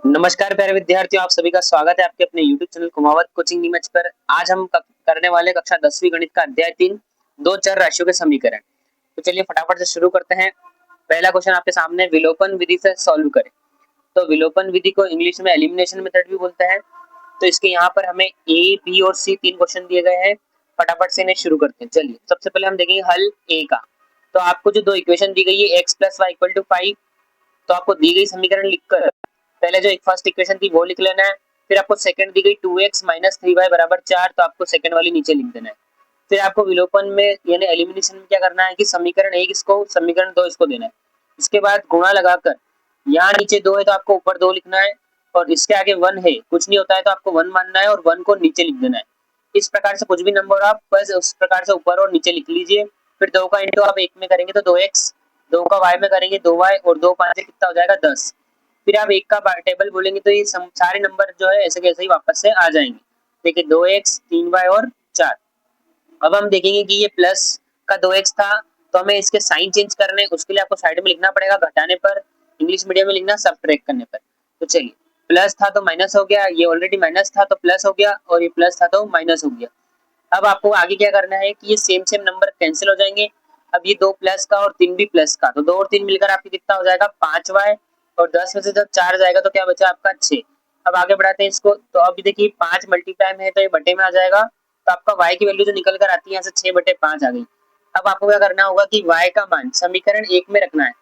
नमस्कार प्यारे विद्यार्थियों, आप सभी का स्वागत है आपके अपने YouTube channel Kumawat coaching Neemuch पर। आज हम करने वाले कक्षा 10वीं गणित का अध्याय 3 दो चर राशियों के समीकरण। तो चलिए फटाफट से शुरू करते हैं। पहला क्वेश्चन आपके सामने, विलोपन विधि से सॉल्व करें। तो विलोपन विधि को इंग्लिश में एलिमिनेशन मेथड भी बोलते हैं। तो इसके यहाँ पर हमें ए, बी और सी तीन क्वेश्चन दिए गए हैं। फटाफट से इन्हें शुरू करते हैं। चलिए सबसे पहले हम देखेंगे हल ए का। तो आपको जो दो इक्वेशन दी गई है, x + y = 5, तो आपको दी गई समीकरण लिखकर पहले जो एक फर्स्ट इक्वेशन थी वो लिख लेना है। फिर आपको सेकंड दी गई 2x - 3y = 4, तो आपको सेकंड वाली नीचे लिख देना है। फिर आपको विलोपन में यानी एलिमिनेशन में क्या करना है कि समीकरण एक इसको, समीकरण दो इसको देना है। इसके बाद गुणा लगाकर यहाँ नीचे दो है तो आपको ऊपर दो लिखना है, और इसके आगे वन है, कुछ नहीं होता है तो आपको वन मानना है और वन को नीचे लिख देना है। इस प्रकार से कुछ भी नंबर आप बस उस प्रकार से ऊपर और नीचे लिख लीजिए। फिर दो का इंटू आप एक में करेंगे तो 2x, दो का y में करेंगे 2y, और दो पांच कितना हो जाएगा 10। फिर आप एक का टेबल बोलेंगे तो ये सारे नंबर जो है ऐसे कैसे ही वापस से आ जाएंगे। देखिए 2x, 3y और 4। अब हम देखेंगे कि ये प्लस का 2x था, तो हमें इसके साइन चेंज करने, उसके लिए आपको साइड में लिखना पड़ेगा घटाने पर, इंग्लिश मीडियम में लिखना सब्ट्रैक्ट करने पर। तो चलिए, प्लस था तो माइनस हो गया, ये ऑलरेडी माइनस था तो प्लस हो गया, और ये प्लस था तो माइनस हो गया। अब आपको आगे क्या करना है कि ये सेम सेम नंबर कैंसिल हो जाएंगे। अब ये दो प्लस का और तीन भी प्लस का, तो दो और तीन मिलकर आपके कितना हो जाएगा 5y, और 10 में से जब 4 जाएगा तो क्या बचा आपका 6। अब आगे बढ़ाते हैं इसको। तो अभी देखिए 5 मल्टीप्लाई में है तो ये बटे में आ जाएगा, तो आपका y की वैल्यू जो निकल कर आती है यहाँ से 6/5 आ गई। अब आपको क्या करना होगा कि y का मान समीकरण एक में रखना है।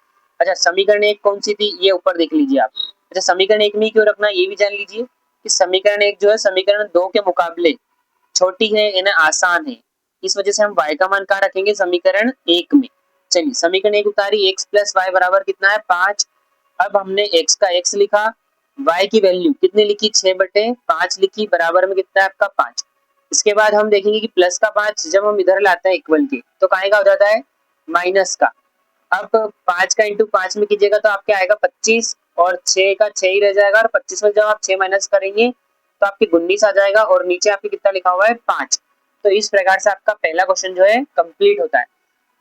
अच्छा, समीकरण एक कौन सी थी ये ऊपर देख लीजिए आप। अच्छा, समीकरण एक में क्यों रखना है ये भी जान लीजिए कि समीकरण एक जो है समीकरण दो के मुकाबले छोटी है, यानी आसान है। इस वजह से हम y का मान कहाँ रखेंगे, समीकरण एक में। चलिए समीकरण एक उतारी, x + y बराबर कितना है 5। अब हमने x का x लिखा, y की वैल्यू कितनी लिखी 6/5 लिखी, बराबर में कितना है आपका 5। इसके बाद हम देखेंगे कि प्लस का 5 जब हम इधर लाते हैं इक्वल के तो काहे का हो जाता है माइनस का। अब 5 का इंटू 5 में कीजिएगा तो आपके आएगा 25, और 6 का 6 ही रह जाएगा, और 25 में जब आप 6 माइनस करेंगे तो आपकी 19 आ जाएगा, और नीचे आपके कितना लिखा हुआ है 5। तो इस प्रकार से आपका पहला क्वेश्चन जो है कंप्लीट होता है।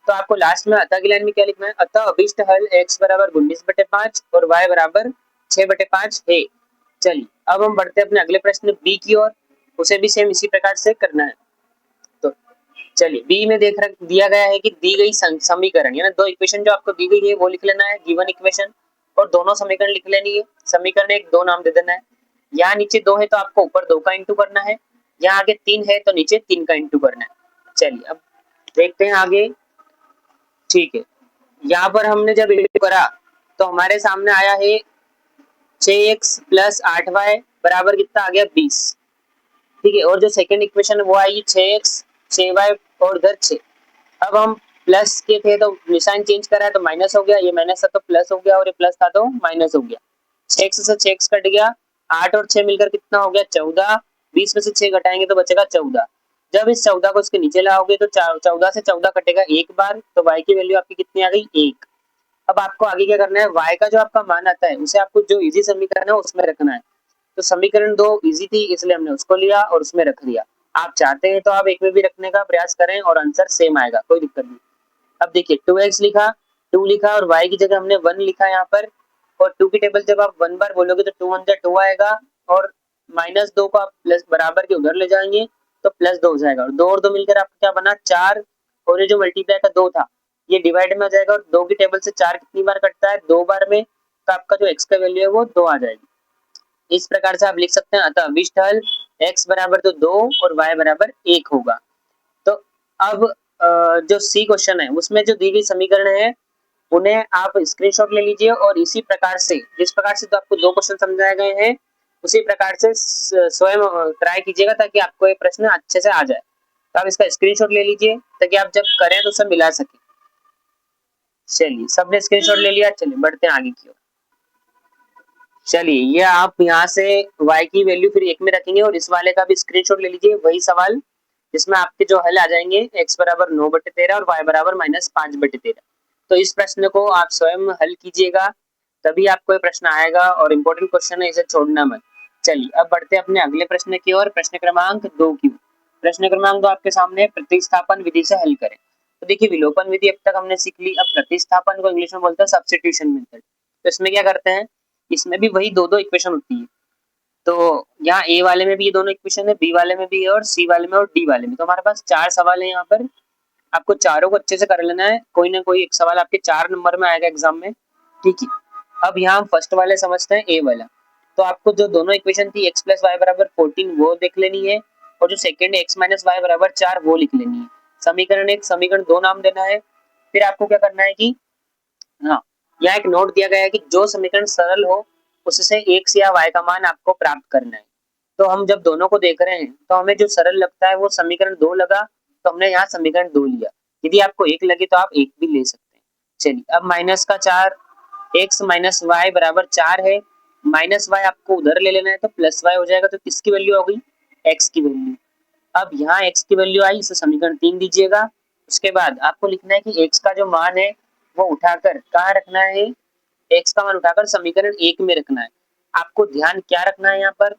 तो आपको लास्ट में अतः की लाइन में क्या लिखना है, अतः अभिष्ट हल x = 19/5 और y = 6/5 है। चलिए अब हम बढ़ते हैं अपने अगले प्रश्न बी की ओर। उसे भी सेम इसी प्रकार से करना है। तो चलिए बी में देख रख दिया गया है कि दी गई समीकरण यानी दो इक्वेशन जो आपको दी गई है वो लिख लेना है, गिवन इक्वेशन, और दोनों समीकरण लिख लेनी है। समीकरण एक दो नाम दे देना है। यहाँ नीचे दो है तो आपको ऊपर दो का इंटू करना है, यहाँ आगे तीन है तो नीचे तीन का इंटू करना है। चलिए अब देखते हैं आगे। ठीक है, यहाँ पर हमने जब इंटू करा तो हमारे सामने आया है 6x + 8y बराबर कितना आ गया 20। ठीक है, और जो सेकंड इक्वेशन है वो आई 6x 6y और इधर 6। अब हम प्लस के थे तो निशान चेंज करा है तो माइनस हो गया, ये माइनस था तो प्लस हो गया, और ये प्लस था तो माइनस हो गया। 6x से 6x कट गया, 8 और 6 मिलकर कितना हो गया 14। 20 में से 6 घटाएंगे तो बचेगा 14। जब इस 14 को इसके नीचे लाओगे तो 14 से 14 कटेगा एक बार, तो y की वैल्यू आपकी कितनी आ गई 1। अब आपको आगे क्या करना है, y का जो आपका मान आता है उसे आपको जो इजी समीकरण है उसमें रखना है। तो समीकरण दो इजी थी इसलिए हमने उसको लिया और उसमें रख दिया। आप चाहते हैं तो आप एक में भी रखने का प्रयास करें और आंसर सेम आएगा, कोई दिक्कत नहीं। अब देखिए 2x लिखा, 2 लिखा, और y की जगह हमने 1 लिखा यहाँ पर। और 2 की टेबल जब आप 1 बार बोलोगे तो 2 1 2 आएगा, और -2 को आप प्लस बराबर के उधर ले जाएंगे तो +2 हो जाएगा, और 2 और 2 मिलकर आपका क्या बना 4। और ये जो मल्टीप्लाई का 2 था ये डिवाइड में आ जाएगा, और 2 की टेबल से 4 कितनी बार कटता है 2 बार में, तो आपका जो x का वैल्यू है वो 2 आ जाएगी। इस प्रकार से आप लिख सकते हैं, अतः अभिष्ट हल x बराबर तो 2 और y बराबर 1 होगा। तो अब जो सी क्वेश्चन है उसमें जो दी गई समीकरण है उन्हें आप स्क्रीनशॉट ले लीजिए, और इसी प्रकार से जिस प्रकार से तो आपको दो क्वेश्चन समझाए गए हैं उसी प्रकार से स्वयं ट्राई कीजिएगा ताकि आपको ये प्रश्न अच्छे से आ जाए। तो आप इसका स्क्रीनशॉट ले लीजिए ताकि आप जब करें तो सब मिला सके। चलिए सबने स्क्रीनशॉट ले लिया, चलिए बढ़ते हैं आगे की ओर। चलिए ये आप यहाँ से y की वैल्यू फिर एक में रखेंगे, और इस वाले का भी स्क्रीनशॉट ले लीजिए, वही सवाल जिसमें आपके जो हल आ जाएंगे x = 9/13 और y = -5/13। तो इस प्रश्न को आप स्वयं हल कीजिएगा तभी आपको ये प्रश्न आएगा, और इम्पोर्टेंट क्वेश्चन है इसे छोड़ना मत। चलिए अब बढ़ते हैं अपने अगले प्रश्न की ओर, प्रश्न क्रमांक 2 की। प्रश्न क्रमांक 2 आपके सामने, प्रतिस्थापन विधि से हल करें। तो देखिए विलोपन विधि अब तक हमने सीख ली, अब प्रतिस्थापन को इंग्लिश में बोलते हैं सब्स्टिट्यूशन मेथड। तो इसमें क्या करते हैं, इसमें भी वही दो दो इक्वेशन होती है। तो यहाँ ए वाले में भी ये दोनों इक्वेशन है, बी वाले में भी है और सी वाले में और डी वाले में। तो हमारे पास 4 सवाल है यहाँ पर। आपको चारों को अच्छे से कर लेना है, कोई ना कोई एक सवाल आपके 4 नंबर में आएगा एग्जाम में। ठीक है, अब यहाँ हम फर्स्ट वाले समझते हैं, ए वाला। तो आपको जो दोनों इक्वेशन थी x प्लस वाई बराबर 14 वो देख लेनी है, और जो सेकंड x माइनस वाई बराबर 4 वो लिख लेनी है। समीकरण 1 समीकरण 2 नाम देना है। फिर आपको क्या करना है कि हाँ, यहाँ एक नोट दिया गया है कि जो समीकरण सरल हो उससे x या y का मान आपको प्राप्त करना है। तो हम जब दोनों को देख रहे हैं तो हमें जो सरल लगता है वो समीकरण 2 लगा, तो हमने यहाँ समीकरण 2 लिया। यदि आपको 1 लगे तो आप 1 भी ले सकते हैं। चलिए, अब माइनस का 4, x माइनस वाई बराबर 4 है। माइनस वाई आपको उधर ले लेना है तो प्लस वाई हो जाएगा, तो किसकी वैल्यू हो गई? x की वैल्यू। अब यहाँ x की वैल्यू आई, इसे समीकरण 3 दीजिएगा। उसके बाद आपको लिखना है कि x का जो मान है वो उठाकर कहाँ रखना है? x का मान उठाकर समीकरण 1 में रखना है। आपको ध्यान क्या रखना है यहाँ पर?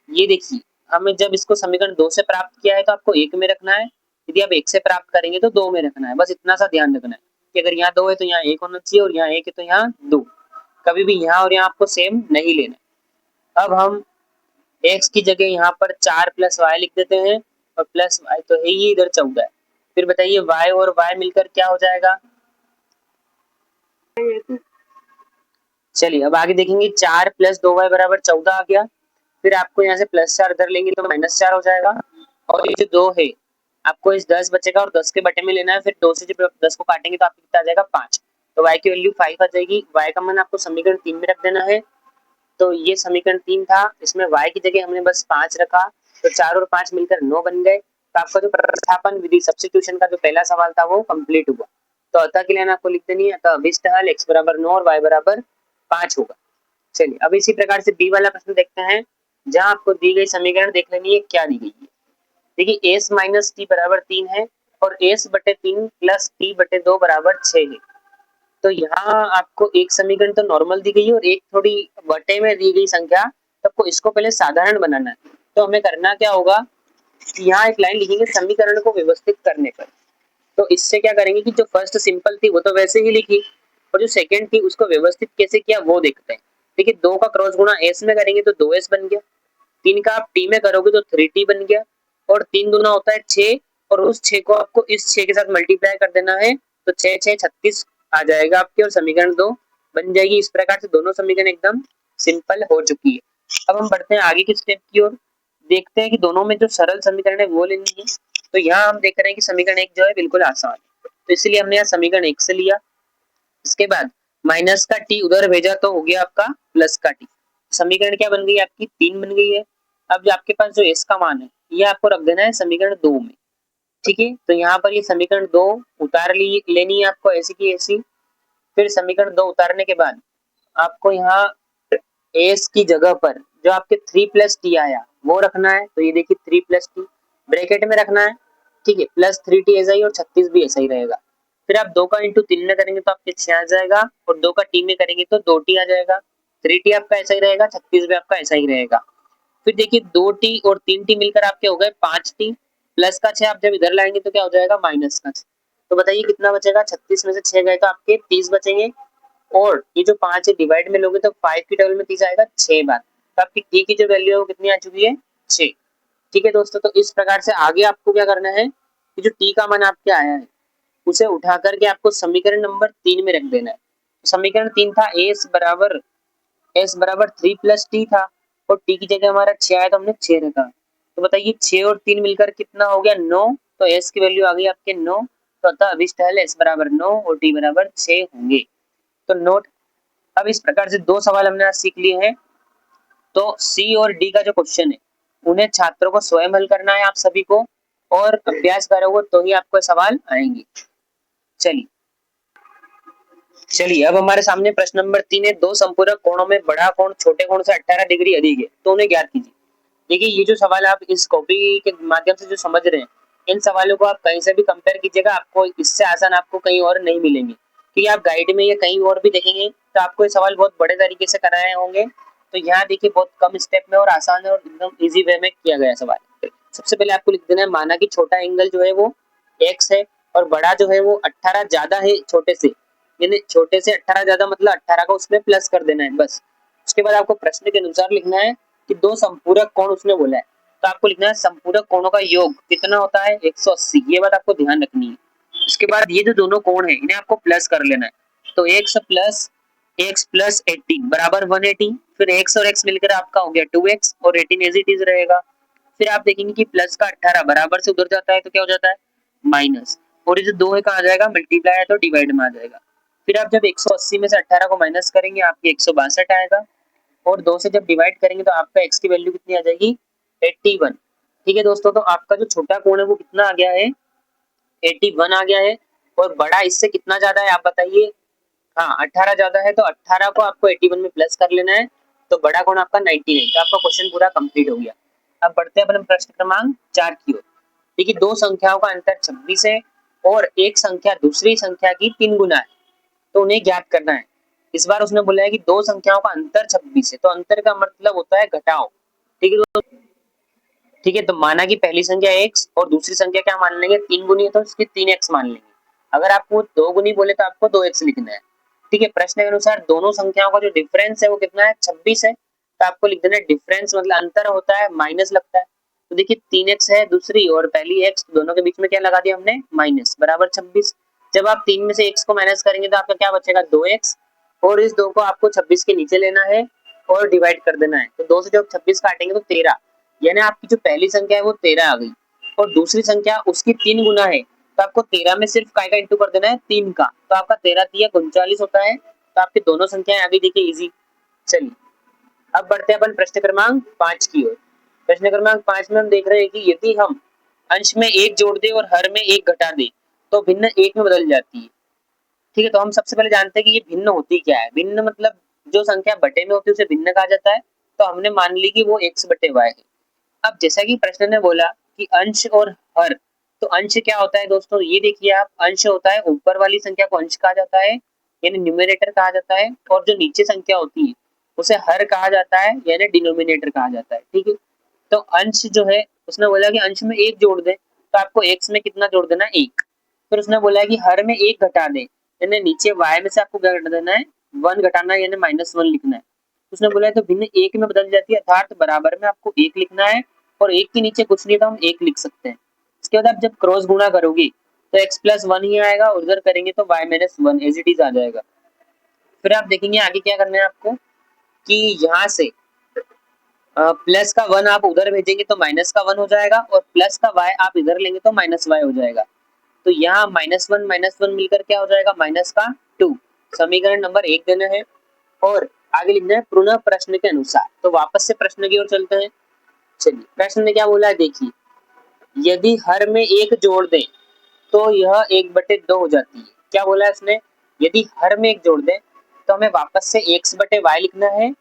ये देखिए, हमें जब इसको समीकरण 2 से प्राप्त किया है तो आपको 1 में रखना है। यदि आप 1 से प्राप्त करेंगे तो 2 में रखना है। बस इतना सा ध्यान रखना है कि अगर यहाँ 2 है तो यहाँ 1 होना चाहिए, और यहाँ 1 है तो यहाँ 2। कभी भी यहाँ और यहाँ आपको सेम नहीं लेना है। अब हम x की जगह यहाँ पर 4 प्लस वाई लिख देते हैं, और प्लस वाई तो है ही, इधर 14 है। फिर बताइए y और y मिलकर क्या हो जाएगा? चलिए, अब आगे देखेंगे, 4 प्लस 2y बराबर 14 आ गया। फिर आपको यहाँ से प्लस 4 इधर लेंगे तो माइनस 4 हो जाएगा, और ये जो 2 है आपको इस 10 बचेगा और 10 के बटे में लेना है। फिर 2 से जब 10 को काटेंगे तो आपको कितना आ जाएगा? 5। तो y की वैल्यू 5 आ जाएगी। y का मान आपको समीकरण 3 में रख देना है। तो ये समीकरण 3 था, इसमें y की जगह हमने बस 5 रखा, तो 4 और 5 मिलकर 9 बन गए। तो आपका जो प्रतिस्थापन विधि सब्स्टिट्यूशन का जो पहला सवाल था वो कंप्लीट हुआ। तो अतः की लाइन आपको लिख देनी है, अतः अभिष्ट हल x बराबर 9 और y बराबर 5 होगा। चलिए, अब इसी प्रकार से बी वाला प्रश्न देखते हैं, जहां आपको दी गई समीकरण देख लेनी है क्या दी गई है। देखिए, s माइनस टी बराबर 3 है और s बटे 3 प्लस टी बटे 2 बराबर 6 है। तो यहाँ आपको एक समीकरण तो नॉर्मल दी गई है और एक थोड़ी बटे में दी गई संख्या, तो आपको इसको पहले साधारण बनाना है। तो हमें करना क्या होगा कि यहाँ एक लाइन लिखेंगे समीकरण को व्यवस्थित करने पर। तो इससे क्या करेंगे कि जो फर्स्ट सिंपल थी वो तो वैसे ही लिखी, और जो सेकंड थी उसको व्यवस्थित कैसे किया वो देखते हैं। देखिए, 2 का क्रॉस गुणा s में करेंगे तो 2s बन गया, 3 का आप t में करोगे तो 3t बन गया, और 3 दूना होता है 6, और उस 6 को आपको इस 6 के साथ मल्टीप्लाई कर देना है, तो 6 6 36 आ जाएगा आपके, और समीकरण 2 बन जाएगी। इस प्रकार से दोनों समीकरण एकदम सिंपल हो चुकी है। अब हम बढ़ते हैं आगे की स्टेप की ओर, देखते हैं कि दोनों में जो सरल समीकरण है वो लेनी है। तो यहाँ हम देख रहे हैं कि समीकरण 1 जो है बिल्कुल आसान है, तो इसलिए हमने यहाँ समीकरण 1 से लिया। इसके बाद माइनस का टी उधर भेजा तो हो गया आपका प्लस का टी। समीकरण क्या बन गई आपकी? 3 बन गई है। अब जो आपके पास जो एस का मान है ये आपको रख देना है समीकरण 2 में। ठीक है, तो यहाँ पर ये समीकरण 2 उतार ली लेनी है आपको, ऐसी की ऐसी। फिर समीकरण 2 उतारने के बाद आपको यहाँ एस की जगह पर जो आपके 3 प्लस टी आया वो रखना है। तो ये देखिए 3 प्लस टी ब्रैकेट में रखना है। ठीक है, प्लस 3t ऐसा ही और 36 भी ऐसा ही रहेगा। फिर आप 2 का इंटू 3 में करेंगे तो आपके 6 आ जाएगा, और 2 का टी में करेंगे तो 2t आ जाएगा। 3t आपका ऐसा ही रहेगा, 36 भी आपका ऐसा ही रहेगा। फिर देखिए 2t और 3t मिलकर आपके हो गए 5t, प्लस का 6 आप जब इधर लाएंगे तो क्या हो जाएगा? माइनस का 6। तो बताइए कितना बचेगा? 36 में से 6 गए तो आपके 30 बचेंगे, और ये जो 5 है डिवाइड में लोगे तो 5 की टेबल में 30 आएगा 6 बार। तो आपकी टी की जो वैल्यू है वो कितनी आ चुकी है? 6। ठीक है दोस्तों, तो इस प्रकार से आगे आपको क्या करना है कि जो टी का मान आपके आया है उसे उठा करके आपको समीकरण नंबर 3 में रख देना है। तो समीकरण 3 था एस बराबर 3 प्लस टी था, और टी की जगह हमारा 6 आया तो हमने 6 रखा। तो बताइए 6 और 3 मिलकर कितना हो गया? 9। तो एस की वैल्यू आ गई आपके 9। तो अतः अभिष्ट हल एस बराबर 9 और टी बराबर 6 होंगे। तो नोट, अब इस प्रकार से 2 सवाल हमने आज सीख लिए हैं। तो सी और डी का जो क्वेश्चन है उन्हें छात्रों को स्वयं हल करना है आप सभी को, और अभ्यास करोगे तो ही आपको सवाल आएंगे। चलिए चलिए, अब हमारे सामने प्रश्न नंबर 3 है, दो संपूरक कोणों में बड़ा कोण छोटे कोण से 18 डिग्री अधिक है, तो उन्हें ज्ञात कीजिए। देखिए, ये जो सवाल आप इस कॉपी के माध्यम से जो समझ रहे हैं, इन सवालों को आप कहीं से भी कंपेयर कीजिएगा, आपको इससे आसान आपको कहीं और नहीं मिलेंगे। क्योंकि आप गाइड में या कहीं और भी देखेंगे तो आपको ये सवाल बहुत बड़े तरीके से कराए होंगे। तो यहाँ देखिए बहुत कम स्टेप में और आसान है और एकदम इजी वे में किया गया सवाल। सबसे पहले आपको लिख देना है, माना कि छोटा एंगल जो है वो x है और बड़ा जो है वो 18 ज्यादा है छोटे से, यानी छोटे से 18 ज्यादा मतलब 18 का उसमें प्लस कर देना है बस। उसके बाद आपको प्रश्न के अनुसार लिखना है कि दो संपूरक कोण उसने बोला है, तो आपको लिखना है संपूरक कोणों का योग कितना होता है 180। ये बात आपको ध्यान रखनी है। उसके बाद ये जो दोनों कोण है इन्हें आपको प्लस कर लेना है, तो x प्लस 18 बराबर 180। फिर x और x मिलकर आपका हो गया 2x और 18 एज इट इज रहेगा। फिर आप देखेंगे कि प्लस का 18 बराबर से उधर जाता है तो क्या हो जाता है माइनस, और ये जो 2 है कहाँ आ जाएगा मल्टीप्लाई है तो डिवाइड में आ जाएगा। फिर आप जब 180 में से 18 को माइनस करेंगे आपकी 162 आएगा, और 2 से जब डिवाइड करेंगे तो आपका x की वैल्यू कितनी आ जाएगी 81। ठीक है दोस्तों, तो आपका जो छोटा कोण है वो कितना आ गया है 81 आ गया है, और बड़ा इससे कितना ज्यादा है आप बताइए। हाँ 18 ज्यादा है, तो 18 को आपको 81 में प्लस कर लेना है, तो बड़ा कोण आपका 99। तो आपका क्वेश्चन पूरा कंप्लीट हो गया। अब बढ़ते हैं अपने प्रश्न क्रमांक 4 की ओर। देखिए दो संख्याओं का अंतर 26 है और एक संख्या दूसरी संख्या की 3 गुना है, तो उन्हें ज्ञात करना है। इस बार उसने बोला है कि दो संख्याओं का अंतर 26 है, तो अंतर का मतलब होता है घटाओ। ठीक है दोस्तों, ठीक है, तो माना कि पहली संख्या x और दूसरी संख्या क्या मान लेंगे 3 गुनी है तो इसकी 3x मान लेंगे। अगर आपको 2 गुनी बोले तो आपको 2x लिखना है। ठीक है, प्रश्न के अनुसार दोनों संख्याओं का जो डिफरेंस है वो कितना है 26 है, तो आपको लिख देना है डिफरेंस मतलब अंतर होता है माइनस लगता है। तो देखिए 3x है दूसरी और पहली x, दोनों के बीच में क्या लगा दिया हमने माइनस बराबर 26। जब आप 3 में से x को माइनस करेंगे तो आपका क्या बचेगा 2x, और इस 2 को आपको 26 के नीचे लेना है और डिवाइड कर देना है, तो 2 से जब 26 काटेंगे तो 13, यानी आपकी जो पहली संख्या है वो 13 आ गई, और दूसरी संख्या उसकी 3 गुना है, तो आपको 13 में सिर्फ काय का इंटू कर देना है 3 का, तो आपका 13 तिया 39 होता है। तो आपकी दोनों संख्याएं आ गई, देखिए इजी। चलिए अब बढ़ते हैं अपन प्रश्न क्रमांक 5 की ओर। प्रश्न क्रमांक 5 में हम देख रहे हैं कि यदि हम अंश में 1 जोड़ दे और हर में 1 घटा दे तो भिन्न 1 में बदल जाती है। ठीक है, तो हम सबसे पहले जानते हैं कि ये भिन्न होती क्या है। भिन्न मतलब जो संख्या बटे में होती है उसे भिन्न कहा जाता है, तो हमने मान ली कि वो x बटे y है। अब जैसा कि प्रश्न ने बोला कि अंश और हर, तो अंश क्या होता है दोस्तों, ये देखिए आप, अंश होता है ऊपर वाली संख्या को अंश कहा जाता है यानी न्यूमरेटर कहा जाता है, और जो नीचे संख्या होती है उसे हर कहा जाता है यानी डिनोमिनेटर कहा जाता है। ठीक है, तो अंश जो है उसने बोला कि अंश में 1 जोड़ दे तो आपको x में कितना जोड़ देना 1। फिर उसने बोला है कि हर में 1 घटा दे, यानी नीचे y में से आपको क्या घटा देना है 1 घटाना है यानी -1 लिखना है। उसने बोला है तो भिन्न 1 में बदल जाती है, अर्थात बराबर में आपको 1 लिखना है, और 1 के नीचे कुछ नहीं तो हम 1 लिख सकते हैं। इसके बाद आप जब क्रॉस गुणा करोगे तो x प्लस 1 ही आएगा, और उधर करेंगे तो y minus 1 as it is आ जाएगा। फिर आप देखेंगे आगे क्या करना है आपको कि यहाँ से प्लस का 1 आप उधर भेजेंगे तो माइनस का 1 हो जाएगा, और प्लस का y आप इधर लेंगे तो माइनस y हो जाएगा। तो यहाँ -1 मिलकर क्या हो जाएगा माइनस का 2। समीकरण नंबर 1 देना है और आगे लिखना है पुनः प्रश्न के अनुसार। तो वापस से प्रश्न की ओर चलते हैं। चलिए प्रश्न ने क्या बोला है देखिए, यदि हर में 1 जोड़ दें तो यह 1/2 हो जाती है। क्या बोला है उसने, यदि हर में 1 जोड़ दें तो हमें वापस से x/y लिखना है,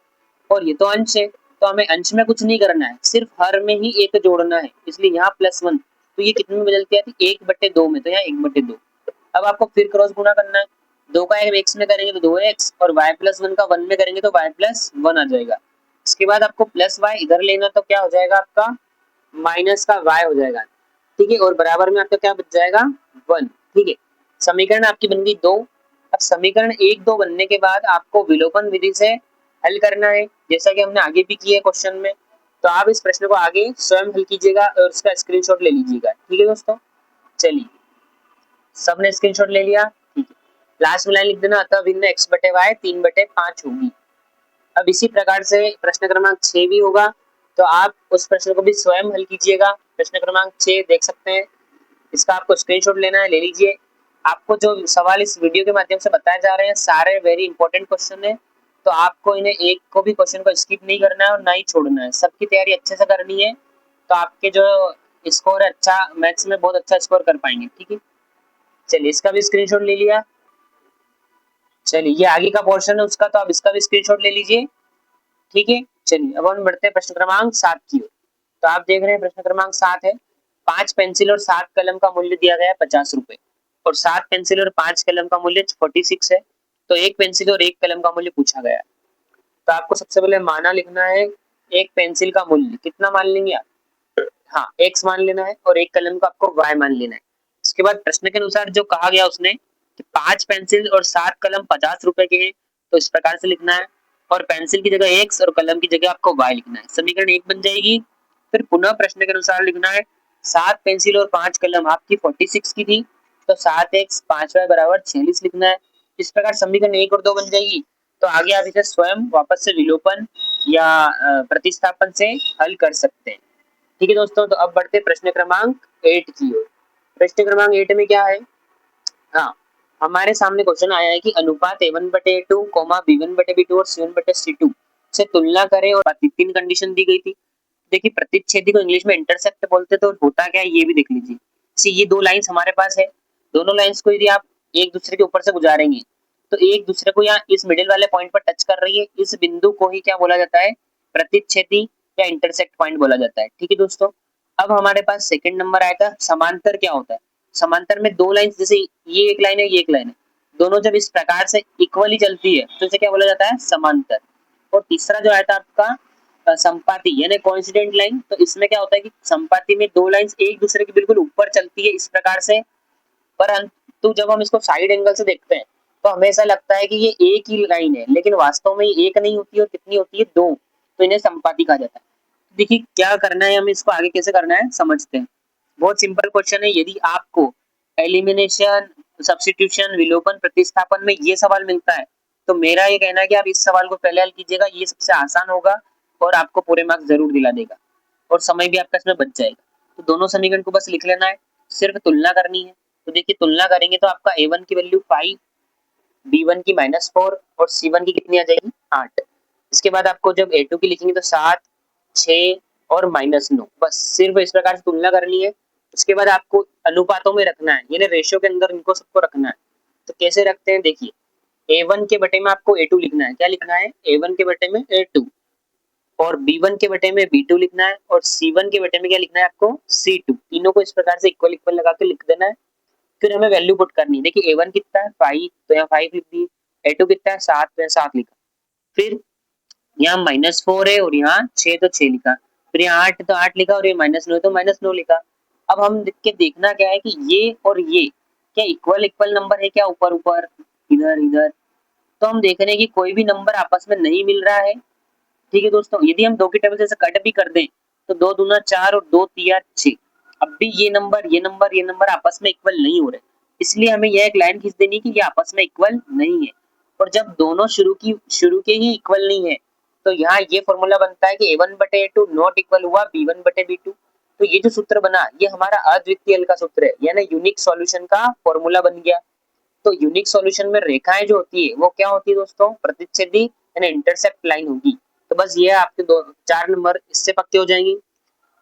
और ये तो अंश है तो हमें अंश में कुछ नहीं करना है, सिर्फ हर में ही 1 जोड़ना है, इसलिए यहाँ +1, तो ये कितने में बदलती आती है 1/2 में, तो यहाँ 1/2। अब आपको फिर क्रॉस गुणा करना है, 2 का x में करेंगे तो 2x, और y + 1 का 1 में करेंगे तो y + 1 आ जाएगा। इसके बाद आपको प्लस y इधर लेना, तो क्या हो जाएगा आपका माइनस का y हो जाएगा। ठीक है, और बराबर में आपका क्या बच जाएगा 1। ठीक है, समीकरण आपकी बन गई 2। अब समीकरण 1 2 बनने के बाद आपको विलोपन विधि से हल करना है, जैसा कि हमने आगे भी किया है क्वेश्चन में। तो आप इस प्रश्न को आगे स्वयं हल कीजिएगा और उसका स्क्रीनशॉट ले लीजिएगा। ठीक है दोस्तों, चलिए सबने स्क्रीनशॉट ले लिया। ठीक है, लास्ट में लाइन लिख देना, अतः भिन्न x/y 3/5 होगी। अब इसी प्रकार से प्रश्न क्रमांक 6 भी होगा, तो आप उस प्रश्न को भी स्वयं हल कीजिएगा। प्रश्न क्रमांक 6 देख सकते हैं, इसका आपको स्क्रीनशॉट लेना है, ले लीजिए। आपको जो सवाल इस वीडियो के माध्यम से बताए जा रहे हैं सारे वेरी इंपॉर्टेंट क्वेश्चन है, तो आपको इन्हें एक को भी क्वेश्चन को स्किप नहीं करना है और ना ही छोड़ना है, सबकी तैयारी अच्छे से करनी है, तो आपके जो स्कोर है अच्छा, मैथ्स में बहुत अच्छा स्कोर कर पाएंगे। ठीक है, चलिए इसका भी स्क्रीनशॉट ले लिया। चलिए ये आगे का पोर्शन है उसका, तो आप इसका भी स्क्रीनशॉट ले लीजिए। ठीक है, चलिए अब हम बढ़ते हैं प्रश्न क्रमांक 7 की ओर। तो आप देख रहे हैं प्रश्न क्रमांक 7 है, 5 पेंसिल और 7 कलम का मूल्य दिया गया है 50 रुपए, और 7 पेंसिल और 5 कलम का मूल्य 46 है, तो एक पेंसिल और एक कलम का मूल्य पूछा गया है। तो आपको सबसे पहले माना लिखना है, एक पेंसिल का मूल्य कितना मान लेंगे आप, हाँ x मान लेना है, और एक कलम का आपको y मान लेना है। इसके बाद प्रश्न के अनुसार जो कहा गया उसने कि 5 पेंसिल और 7 कलम 50 रुपए के हैं, तो इस प्रकार से लिखना है, और पेंसिल की जगह x और कलम की जगह आपको y लिखना है। समीकरण 1 बन जाएगी। फिर पुनः प्रश्न के अनुसार लिखना है 7 पेंसिल और 5 कलम आपकी 46 की थी, तो 7x 5y बराबर 46 लिखना है। इस प्रकार समीकरण 1 और 2 बन जाएगी। तो आगे आप इसे स्वयं वापस से विलोपन या प्रतिस्थापन से हल कर सकते हैं। ठीक है दोस्तों, तो अब बढ़ते प्रश्न क्रमांक 8 की ओर। प्रश्न क्रमांक 8 में क्या है? हाँ, हमारे सामने क्वेश्चन आया है कि अनुपात a1/a2, b1/b2 और c1/c2 से तुलना करें और 3 कंडीशन दी गई थी। देखिए प्रतिच्छेदी को इंग्लिश में इंटरसेक्ट बोलते हैं, तो होता क्या है ये भी देख लीजिए। सी ये दो लाइंस हमारे पास है, दोनों लाइंस को यदि आप एक दूसरे के ऊपर से गुजारेंगे तो एक दूसरे को यहाँ इस मिडिल वाले पॉइंट पर टच कर रही है, इस बिंदु को ही क्या बोला जाता है? प्रतिच्छेदी या इंटरसेक्ट पॉइंट बोला जाता है। ठीक है दोस्तों, अब हमारे पास सेकंड नंबर आएगा समांतर क्या होता है। समांतर में दो लाइंस, जैसे ये एक लाइन है ये एक लाइन है, दोनों जब इस प्रकार से इक्वली चलती है तो इसे क्या बोला जाता है? समांतर। और तीसरा जो आया था आपका संपाती यानी कोइंसिडेंट लाइन, तो इसमें क्या होता है कि संपाती में दो लाइंस एक दूसरे के बिल्कुल ऊपर चलती है इस प्रकार से, परंतु जब हम इसको साइड एंगल से देखते हैं तो हमेशा लगता है कि ये एक ही लाइन है, लेकिन वास्तव में ये एक नहीं होती है और कितनी होती है? दो। तो इन्हें संपाती कहा जाता है। देखिए क्या करना है, हमें इसको आगे कैसे करना है समझते हैं। बहुत सिंपल क्वेश्चन है। यदि आपको एलिमिनेशन, सब्स्टिट्यूशन, विलोपन, प्रतिस्थापन में ये सवाल मिलता है तो मेरा ये कहना है कि आप इस सवाल को पहले हल कीजिएगा, ये सबसे आसान होगा और आपको पूरे मार्क्स जरूर दिला देगा और समय भी आपका इसमें बच जाएगा। तो दोनों समीकरण को बस लिख लेना है, सिर्फ तुलना करनी है। तो देखिए तुलना करेंगे तो आपका a1 की वैल्यू 5, b1 की -4 और c1 की कितनी आ जाएगी? 8। इसके बाद आपको जब a2 की लिखेंगे तो 7, 6 और -9, बस सिर्फ इस प्रकार से तुलना करनी है। उसके बाद आपको अनुपातों में रखना है, यानी रेशियो के अंदर इनको सबको रखना है। तो कैसे रखते हैं देखिए, a1 के बटे में आपको a2 लिखना है। क्या लिखना है? a1 के बटे में a2, और b1 के बटे में b2 लिखना है, और c1 के बटे में क्या लिखना है आपको? c2। तीनों को इस प्रकार से इक्वल इक्वल लगा के लिख देना है। फिर हमें वैल्यू पुट करनी है। देखिए a1 कितना है? 5, तो यहाँ 5 लिख दिए। a2 कितना है? 7, तो यहाँ 7 लिखा। फिर यहाँ -4 है और यहाँ 6, तो 6 लिखा। फिर यहाँ 8, तो 8 लिखा, और ये -9 तो -9 लिखा। अब हम देख के देखना क्या है कि ये और ये क्या इक्वल इक्वल नंबर है क्या? ऊपर ऊपर, इधर इधर। तो हम देख रहे हैं कि कोई भी नंबर आपस में नहीं मिल रहा है। ठीक है दोस्तों, यदि हम 2 की टेबल से कट भी कर दें तो 2 दूना 4 और 2 तिया 6, अब भी ये नंबर आपस में इक्वल नहीं हो रहे, इसलिए हमें यह एक लाइन खींच देनी कि ये आपस में इक्वल नहीं है। और जब दोनों शुरू के ही इक्वल नहीं है तो यहाँ ये फॉर्मूला बनता है कि a1/a2 नॉट इक्वल हुआ b1/b2। तो ये जो सूत्र बना ये हमारा अद्वितीय हल का सूत्र है, यानी यूनिक सॉल्यूशन का फॉर्मूला बन गया। तो यूनिक सॉल्यूशन में रेखाएं जो होती है वो क्या होती है दोस्तों? प्रतिच्छेदी यानी इंटरसेक्ट लाइन होगी। तो बस ये आपके 4 नंबर इससे पक्के हो जाएंगे।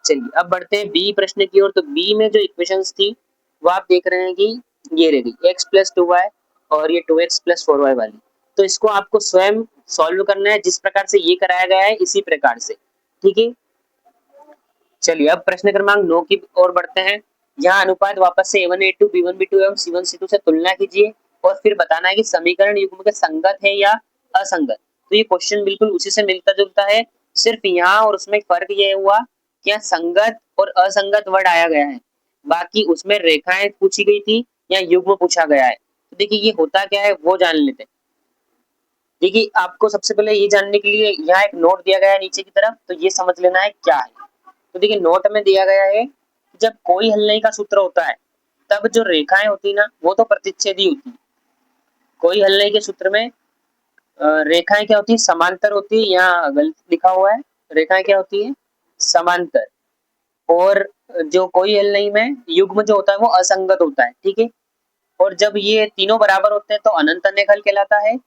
चलिए अब बढ़ते हैं बी प्रश्न की ओर। तो बी में जो इक्वेशंस थी वो आप देख रहे हैं कि ये रह गई x + 2y और ये 2x + 4y वाली। तो इसको आपको स्वयं सॉल्व करना है, जिस प्रकार से ये कराया गया है इसी प्रकार से। ठीक है, चलिए अब प्रश्न क्रमांक 9 की ओर बढ़ते हैं। यहाँ अनुपात वापस से a1a2, b1b2 एवं c1c2 से तुलना कीजिए और फिर बताना है कि समीकरण युग्म के संगत है या असंगत। तो ये क्वेश्चन बिल्कुल उसी से मिलता जुलता है, सिर्फ यहाँ और उसमें फर्क ये हुआ कि यहाँ संगत और असंगत वर्ड आया गया है, बाकी उसमें रेखाएं पूछी गई थी या युग्म पूछा गया है। तो देखिए ये होता क्या है वो जान लेते हैं। देखिए आपको सबसे पहले ये जानने के लिए यहाँ एक नोट दिया गया है नीचे की तरफ, तो ये समझ लेना है क्या है। तो देखिए नोट में दिया गया है कि जब कोई हल नहीं का सूत्र होता है तब जो रेखाएं होती है ना वो तो प्रतिच्छेदी होती है। कोई हल नहीं के सूत्र में रेखाएं क्या होती है? समांतर होती है। यहाँ गलत लिखा हुआ है, रेखाएं क्या होती है? समांतर। और जो कोई हल नहीं में युग्म जो होता है वो असंगत होता है। ठीक है, और जब ये तीनों बराबर होते हैं तो अनंत अनेक हल कहलाता है।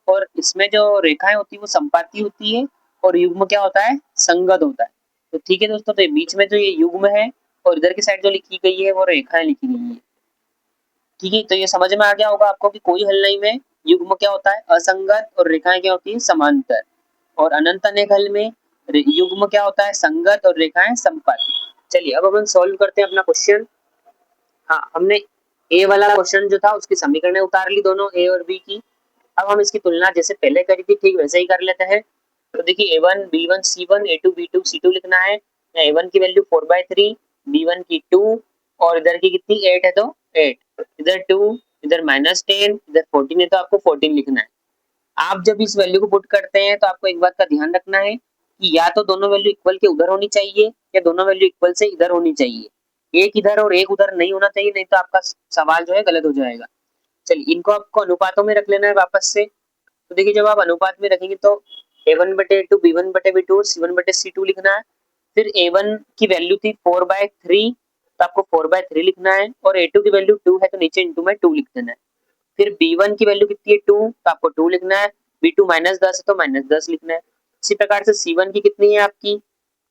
और इसमें जो रेखाएं होती है वो संपाती होती है और युग्म क्या होता है? संगत होता है। तो ठीक है दोस्तों, तो ये बीच में जो ये युग्म है और इधर की साइड जो लिखी गई है वो रेखाएं लिखी गई है। ठीक है, तो ये समझ में आ गया होगा आपको कि कोई हल नहीं में युग्म क्या होता है? असंगत, और रेखाएं क्या होती है? समांतर। और अनंत अनेक हल में युग्म क्या होता है? संगत, और रेखाएं संपाती। चलिए अब हम सॉल्व करते हैं अपना क्वेश्चन। हाँ, हमने ए वाला क्वेश्चन जो था उसकी समीकरणें उतार ली दोनों ए और बी की। अब हम इसकी तुलना जैसे पहले करी थी ठीक वैसे ही कर लेते हैं। तो देखिए a1 b1 c1 a2 b2 c2 लिखना है। a1 की वैल्यू 4/3, b1 की 2 और इधर की कितनी 8 है तो 8, इधर 2, इधर -10, इधर 14 है तो आपको 14 लिखना है। आप जब इस वैल्यू को पुट करते हैं तो आपको एक बात का ध्यान रखना है कि या तो दोनों वैल्यू इक्वल के उधर होनी चाहिए या दोनों वैल्यू इक्वल से इधर होनी चाहिए। एक इधर और एक उधर नहीं होना चाहिए, नहीं तो आपका सवाल जो है गलत हो जाएगा। चलिए इनको आपको अनुपातों में रख लेना है वापस से। तो देखिए जब आप अनुपात में रखेंगे तो a1/a2 b1/b2 c1/c2 लिखना है। फिर a1 की वैल्यू थी 4/3, तो आपको 4/3 लिखना है, और a2 की वैल्यू 2 है तो नीचे इंटू में 2 लिख देना है। फिर b1 की वैल्यू कितनी है 2, तो आपको 2 लिखना है। b2 -10 है तो -10 लिखना है। इसी प्रकार से c1 की कितनी है आपकी,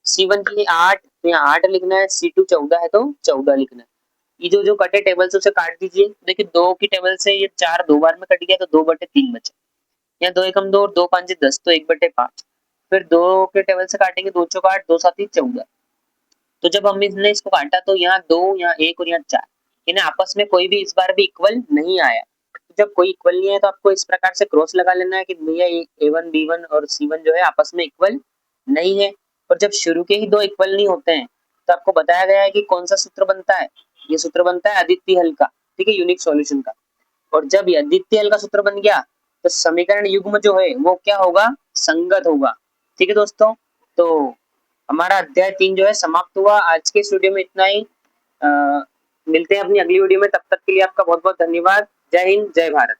c1 की 8, तो यहाँ 8 लिखना है। c2 14 है तो 14 लिखना है। ये जो जो कटे टेबल से उसे काट दीजिए। देखिए 2 की टेबल से ये 4 दो बार में कट गया तो 2/3 बचा। यहाँ 2 एकम 2 और 2 5 10, तो 1/5। फिर 2 के टेबल से काटेंगे, 2 चौक 8, 2 7 14। तो जब हमने इसको काटा तो यहाँ 2, यहाँ 1 और यहाँ 4, इन्हें आपस में कोई भी इस बार भी इक्वल नहीं आया। तो जब कोई इक्वल नहीं है तो आपको इस प्रकार से क्रॉस लगा लेना है कि भैया a1 b1 और c1 जो है आपस में इक्वल नहीं है। और जब शुरू के ही दो इक्वल नहीं होते हैं तो आपको बताया गया है कि कौन सा सूत्र बनता है। ये सूत्र बनता है अद्वितीय हल का, ठीक है, यूनिक सॉल्यूशन का। और जब ये अद्वितीय हल का सूत्र बन गया तो समीकरण युग्म जो है वो क्या होगा, संगत होगा। ठीक है दोस्तों, तो हमारा अध्याय 3 जो है समाप्त हुआ। आज के इस वीडियो में इतना ही। मिलते हैं अपनी अगली वीडियो में, तब तक के लिए आपका बहुत बहुत धन्यवाद। जय हिंद, जय भारत।